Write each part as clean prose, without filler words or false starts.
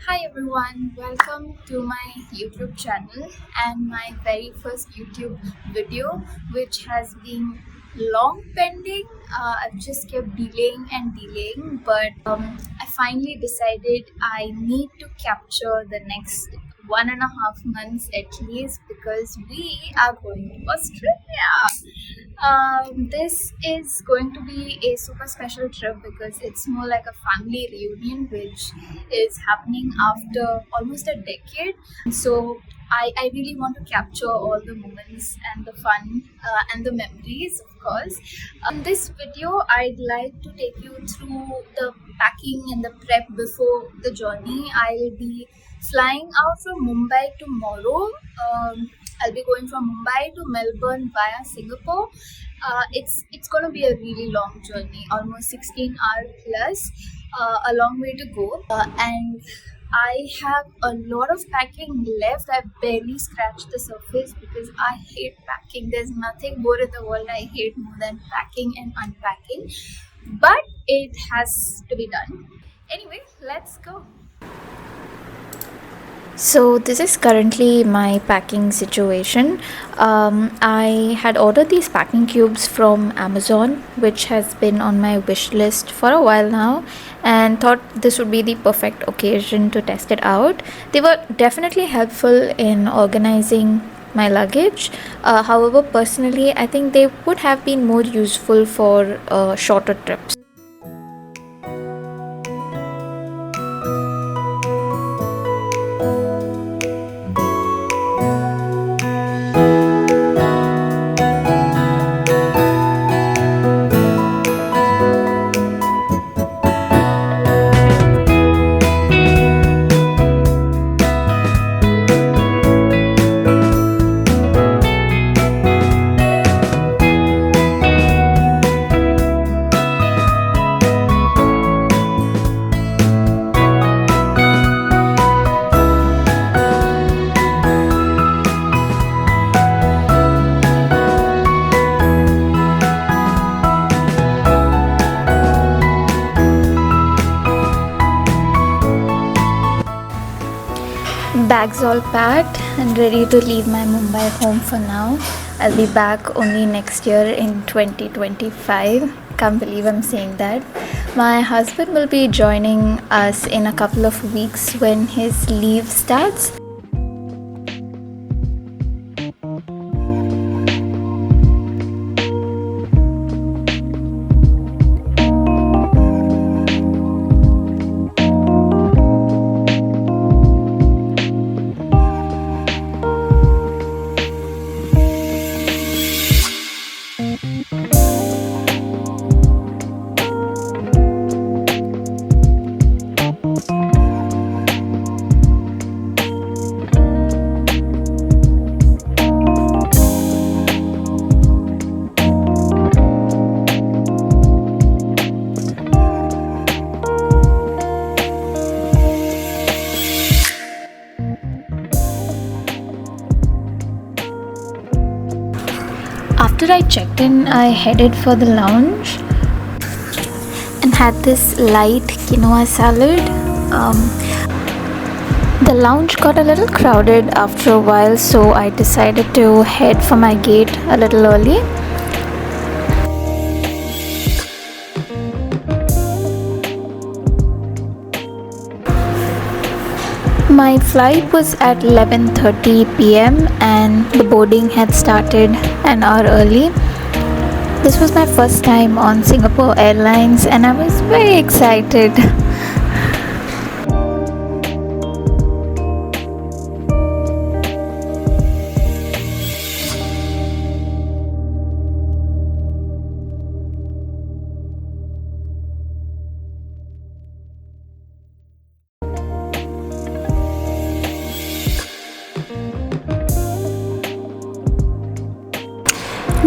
Hi everyone, welcome to my YouTube channel and my very first YouTube video, which has been long pending. I've just kept delaying and delaying, but I finally decided I need to capture the next 1.5 months at least because we are going to Australia. This is going to be a super special trip because it's more like a family reunion, which is happening after almost a decade. So I really want to capture all the moments and the fun and the memories, of course. In this video, I'd like to take you through the packing and the prep before the journey. I'll be flying out from Mumbai tomorrow. I'll be going from Mumbai to Melbourne via Singapore. It's going to be a really long journey, almost 16 hour plus, a long way to go. And I have a lot of packing left. I barely scratched the surface because I hate packing. There's nothing more in the world I hate more than packing and unpacking. But it has to be done. Anyway, let's go. So this is currently my packing situation. I had ordered these packing cubes from Amazon, which has been on my wish list for a while now, and thought this would be the perfect occasion to test it out. They were definitely helpful in organizing my luggage. However, personally, I think they would have been more useful for shorter trips. Bags all packed and ready to leave my Mumbai home for now. I'll be back only next year in 2025. Can't believe I'm saying that. My husband will be joining us in a couple of weeks when his leave starts. After I checked in, I headed for the lounge and had this light quinoa salad. The lounge got a little crowded after a while, so I decided to head for my gate a little early. My flight was at 11:30 p.m. and the boarding had started an hour early. This was my first time on Singapore Airlines and I was very excited.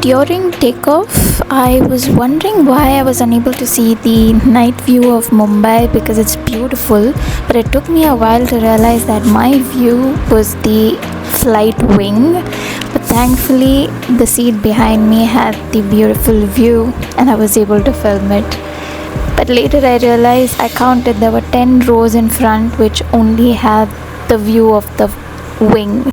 During takeoff, I was wondering why I was unable to see the night view of Mumbai because it's beautiful, but it took me a while to realize that my view was the flight wing. But thankfully, the seat behind me had the beautiful view and I was able to film it. But later I realized I counted there were 10 rows in front which only had the view of the wing.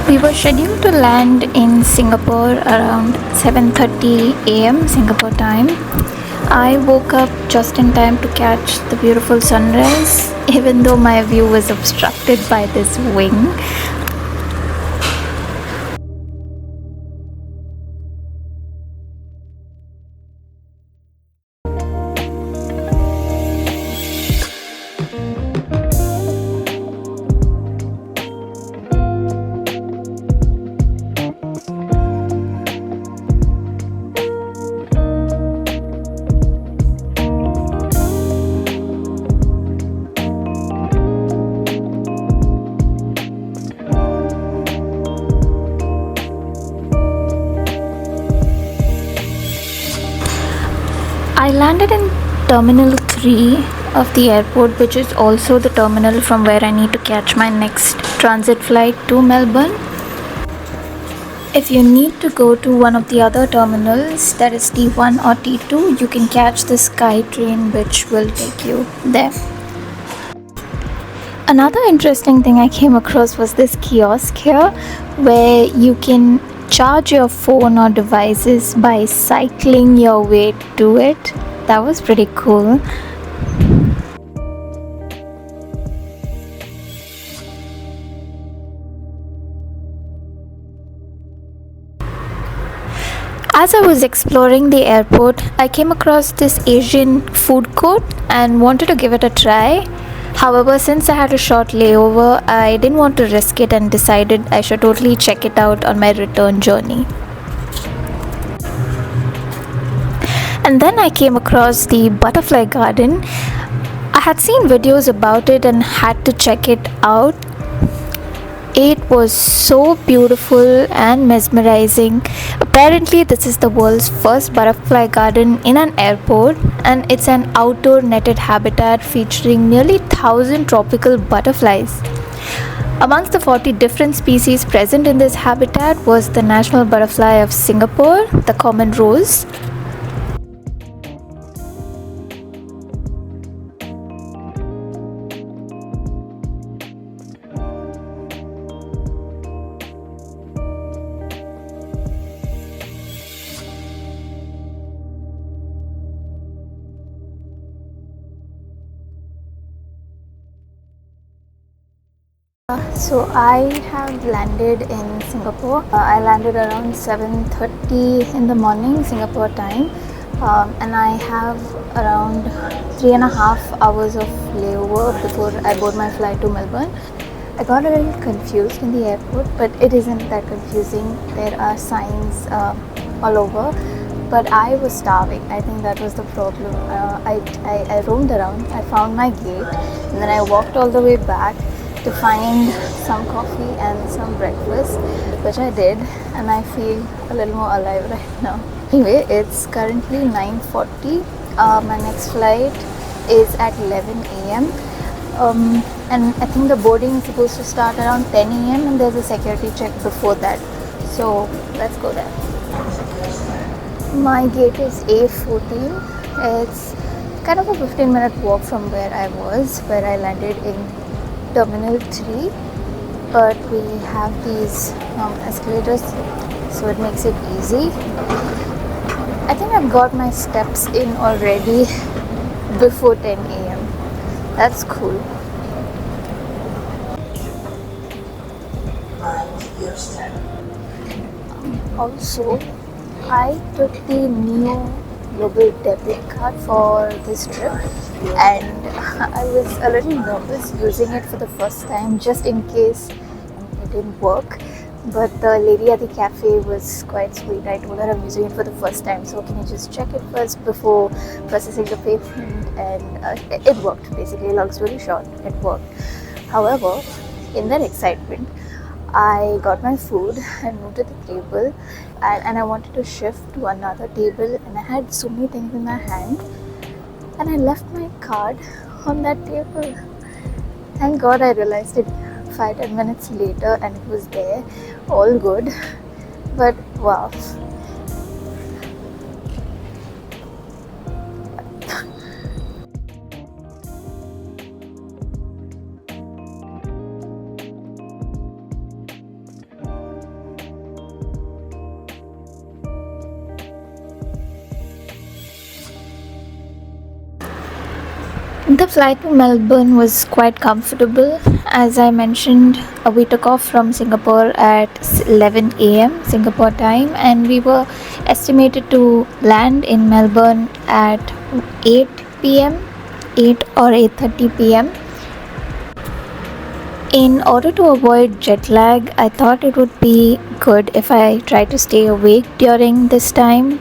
We were scheduled to land in Singapore around 7:30 a.m. Singapore time. I woke up just in time to catch the beautiful sunrise, even though my view was obstructed by this wing. I landed in Terminal 3 of the airport, which is also the terminal from where I need to catch my next transit flight to Melbourne. If you need to go to one of the other terminals, that is T1 or T2, you can catch the Sky train which will take you there. Another interesting thing I came across was this kiosk here where you can charge your phone or devices by cycling your way to it. That was pretty cool. As I was exploring the airport, I came across this Asian food court and wanted to give it a try. However, since I had a short layover, I didn't want to risk it and decided I should totally check it out on my return journey. And then I came across the butterfly garden. I had seen videos about it and had to check it out. It was so beautiful and mesmerizing. Apparently, this is the world's first butterfly garden in an airport, and it's an outdoor netted habitat featuring nearly 1,000 tropical butterflies. Amongst the 40 different species present in this habitat was the national butterfly of Singapore, the common rose. So I have landed in Singapore. I landed around 7:30 in the morning Singapore time, and I have around 3.5 hours of layover before I board my flight to Melbourne. I got a little confused in the airport, but it isn't that confusing. There are signs all over, but I was starving. I think that was the problem. I roamed around. I found my gate, and then I walked all the way back to find some coffee and some breakfast, which I did, and I feel a little more alive right now. Anyway, it's currently 9:40. My next flight is at 11 a.m. And I think the boarding is supposed to start around 10 a.m. and there's a security check before that. So let's go there. My gate is A14. It's kind of a 15-minute walk from where I landed in Terminal 3, but we have these escalators, so it makes it easy. I think I've got my steps in already before 10 a.m. That's cool. Also, I took the new global debit card for this trip, and I was a little nervous using it for the first time just in case it didn't work. But the lady at the cafe was quite sweet. I told her I'm using it for the first time, so can you just check it first before processing the payment? And it worked basically. Long story short, it worked. However, in that excitement, I got my food and moved to the table, and I wanted to shift to another table, and I had so many things in my hand, and I left my card on that table. Thank God I realized it 5-10 minutes later and it was there, all good. But wow. The flight to Melbourne was quite comfortable. As I mentioned, we took off from Singapore at 11 a.m. Singapore time, and we were estimated to land in Melbourne at 8 p.m., 8 or 8:30 p.m. In order to avoid jet lag, I thought it would be good if I tried to stay awake during this time.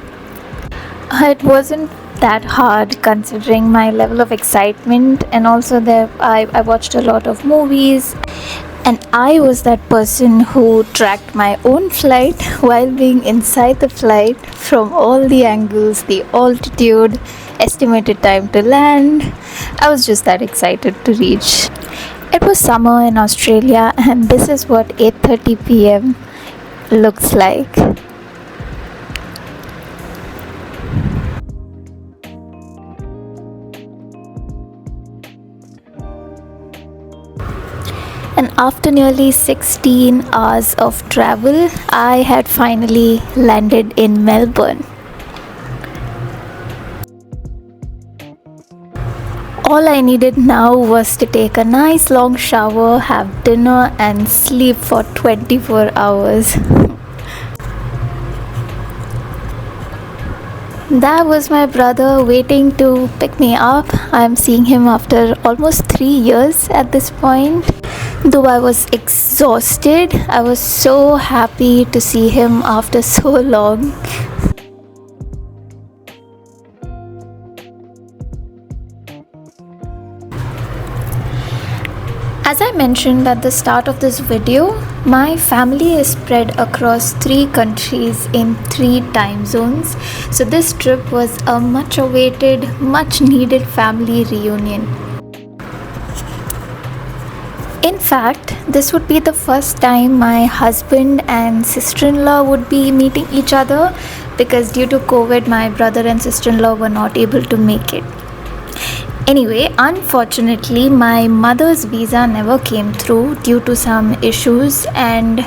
It wasn't that hard considering my level of excitement, and also I watched a lot of movies, and I was that person who tracked my own flight while being inside the flight from all the angles, the altitude, estimated time to land. I was just that excited to reach. It was summer in Australia, and this is what 8:30 p.m. looks like. And after nearly 16 hours of travel, I had finally landed in Melbourne. All I needed now was to take a nice long shower, have dinner, and sleep for 24 hours. That was my brother waiting to pick me up. I'm seeing him after almost 3 years at this point. Though I was exhausted, I was so happy to see him after so long. As I mentioned at the start of this video, my family is spread across 3 countries in 3 time zones. So this trip was a much awaited, much needed family reunion. In fact, this would be the first time my husband and sister-in-law would be meeting each other, because due to COVID, my brother and sister-in-law were not able to make it. Anyway, unfortunately, my mother's visa never came through due to some issues, and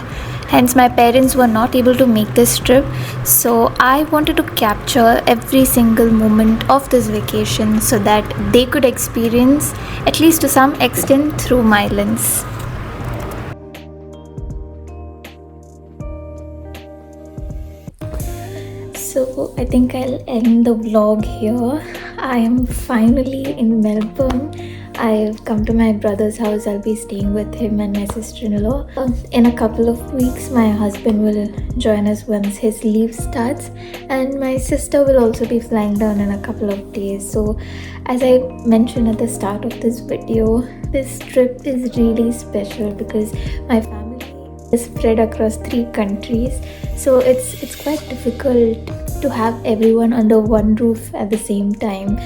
hence my parents were not able to make this trip. So I wanted to capture every single moment of this vacation so that they could experience, at least to some extent, through my lens. So I think I'll end the vlog here. I am finally in Melbourne. I've come to my brother's house. I'll be staying with him and my sister-in-law. In a couple of weeks, my husband will join us once his leave starts, and my sister will also be flying down in a couple of days. So as I mentioned at the start of this video, this trip is really special because my family is spread across 3 countries. So it's quite difficult to have everyone under one roof at the same time.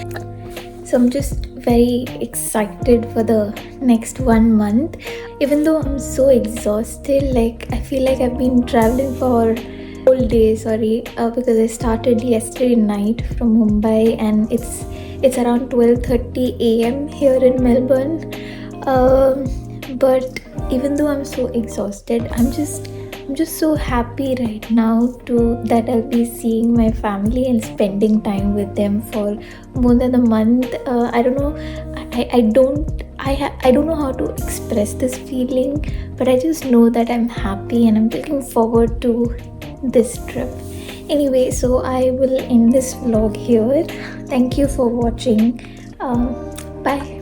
So I'm just very excited for the next 1 month. Even though I'm so exhausted, like I feel like I've been traveling for whole day, because I started yesterday night from Mumbai, and it's around 12:30 a.m. here in Melbourne. But even though I'm so exhausted, I'm just so happy right now that I'll be seeing my family and spending time with them for more than a month. I don't know. I don't know how to express this feeling, but I just know that I'm happy and I'm looking forward to this trip. Anyway, so I will end this vlog here. Thank you for watching. Bye.